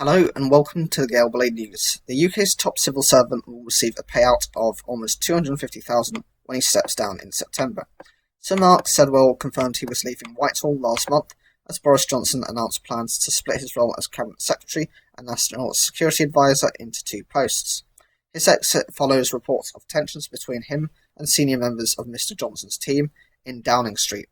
Hello and welcome to the Gale Blade News. The UK's top civil servant will receive a payout of almost $250,000 when he steps down in September. Sir Mark Sedwill confirmed he was leaving Whitehall last month as Boris Johnson announced plans to split his role as Cabinet Secretary and National Security Advisor into two posts. His exit follows reports of tensions between him and senior members of Mr Johnson's team in Downing Street.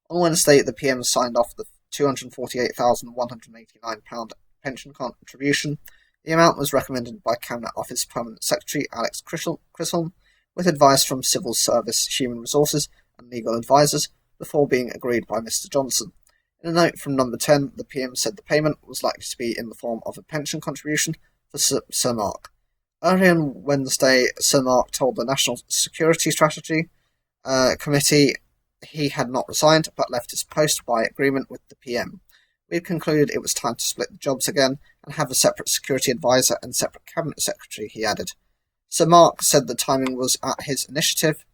On Wednesday, the PM signed off the £248,189 pension contribution. The amount was recommended by Cabinet Office Permanent Secretary Alex Chisholm, with advice from Civil Service, Human Resources and legal advisers before being agreed by Mr Johnson. In a note from Number 10, the PM said the payment was likely to be in the form of a pension contribution for Sir Mark. Earlier on Wednesday, Sir Mark told the National Security Strategy Committee he had not resigned but left his post by agreement with the PM. We had concluded it was time to split the jobs again and have a separate security advisor and separate cabinet secretary, he added. Sir Mark said the timing was at his initiative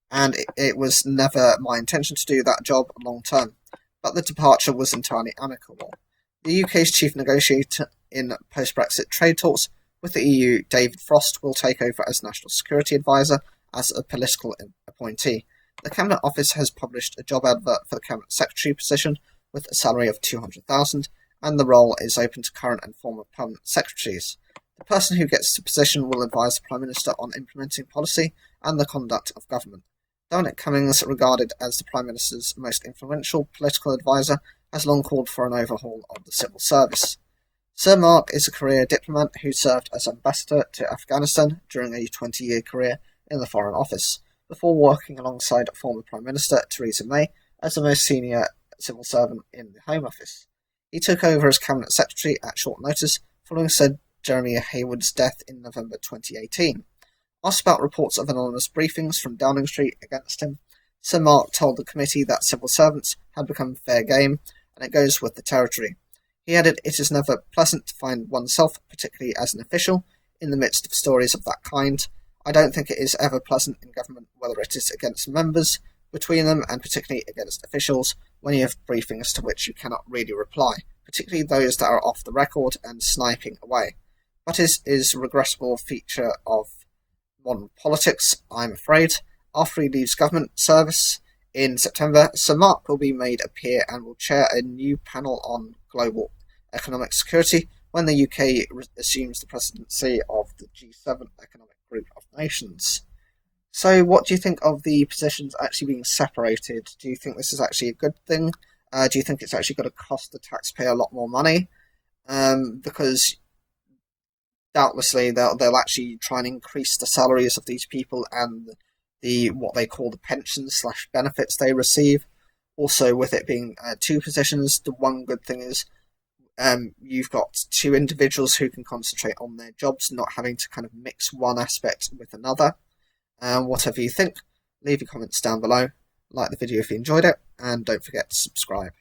and it was never my intention to do that job long term, but the departure was entirely amicable. The UK's chief negotiator in post-Brexit trade talks with the EU, David Frost, will take over as National Security Advisor as a political appointee. The Cabinet Office has published a job advert for the Cabinet Secretary position with a salary of $200,000, and the role is open to current and former permanent secretaries. The person who gets the position will advise the Prime Minister on implementing policy and the conduct of government. Dominic Cummings, regarded as the Prime Minister's most influential political advisor, has long called for an overhaul of the civil service. Sir Mark is a career diplomat who served as ambassador to Afghanistan during a 20-year career in the Foreign Office, before working alongside former Prime Minister Theresa May as the most senior civil servant in the Home Office. He took over as Cabinet Secretary at short notice following Sir Jeremy Hayward's death in November 2018. Asked about reports of anonymous briefings from Downing Street against him, Sir Mark told the committee that civil servants had become fair game, and it goes with the territory. He added, "It is never pleasant to find oneself, particularly as an official, in the midst of stories of that kind. I don't think it is ever pleasant in government, whether it is against members, between them, and particularly against officials, when you have briefings to which you cannot really reply, particularly those that are off the record and sniping away. But it is a regrettable feature of modern politics, I'm afraid." After he leaves government service in September, Sir Mark will be made a peer and will chair a new panel on global economic security when the UK assumes the presidency of the G7 economic group of nations. So what do you think of the positions actually being separated? Do you think this is actually a good thing? Do you think it's actually going to cost the taxpayer a lot more money? Because doubtlessly they'll actually try and increase the salaries of these people and the what they call the pensions/benefits they receive. Also, with it being two positions, the one good thing is you've got two individuals who can concentrate on their jobs, not having to kind of mix one aspect with another. Whatever you think, leave your comments down below, like the video if you enjoyed it, and don't forget to subscribe.